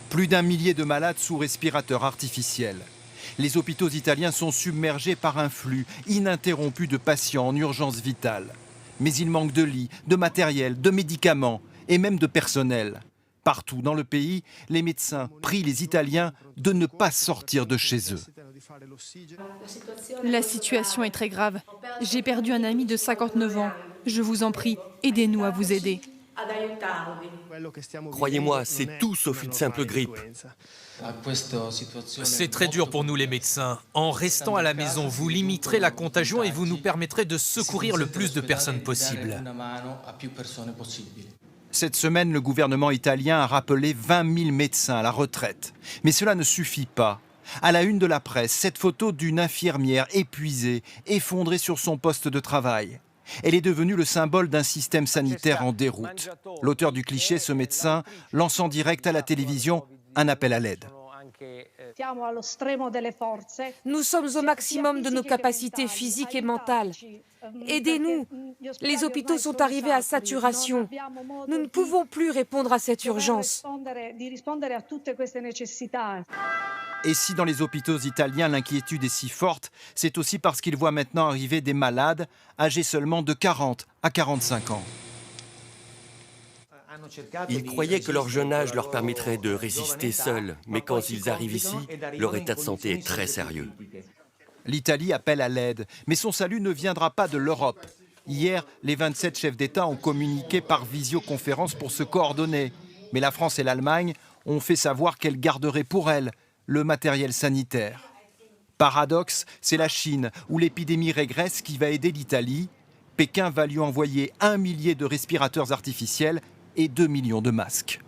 Plus d'1 millier de malades sous respirateur artificiel. Les hôpitaux italiens sont submergés par un flux ininterrompu de patients en urgence vitale. Mais il manque de lits, de matériel, de médicaments et même de personnel. Partout dans le pays, les médecins prient les Italiens de ne pas sortir de chez eux. La situation est très grave. J'ai perdu un ami de 59 ans. Je vous en prie, aidez-nous à vous aider. Croyez-moi, c'est tout sauf une simple grippe. C'est très dur pour nous les médecins. En restant à la maison, vous limiterez la contagion et vous nous permettrez de secourir le plus de personnes possible. Cette semaine, le gouvernement italien a rappelé 20 000 médecins à la retraite. Mais cela ne suffit pas. À la une de la presse, cette photo d'une infirmière épuisée, effondrée sur son poste de travail. Elle est devenue le symbole d'un système sanitaire en déroute. L'auteur du cliché, ce médecin, lance en direct à la télévision un appel à l'aide. Nous sommes au maximum de nos capacités physiques et mentales. Aidez-nous. Les hôpitaux sont arrivés à saturation. Nous ne pouvons plus répondre à cette urgence. Et si dans les hôpitaux italiens l'inquiétude est si forte, c'est aussi parce qu'ils voient maintenant arriver des malades âgés seulement de 40 à 45 ans. Ils croyaient que leur jeune âge leur permettrait de résister seuls, mais quand ils arrivent ici, leur état de santé est très sérieux. L'Italie appelle à l'aide, mais son salut ne viendra pas de l'Europe. Hier, les 27 chefs d'État ont communiqué par visioconférence pour se coordonner. Mais la France et l'Allemagne ont fait savoir qu'elles garderaient pour elles le matériel sanitaire. Paradoxe, c'est la Chine, où l'épidémie régresse, qui va aider l'Italie. Pékin va lui envoyer 1 millier de respirateurs artificiels et 2 millions de masques.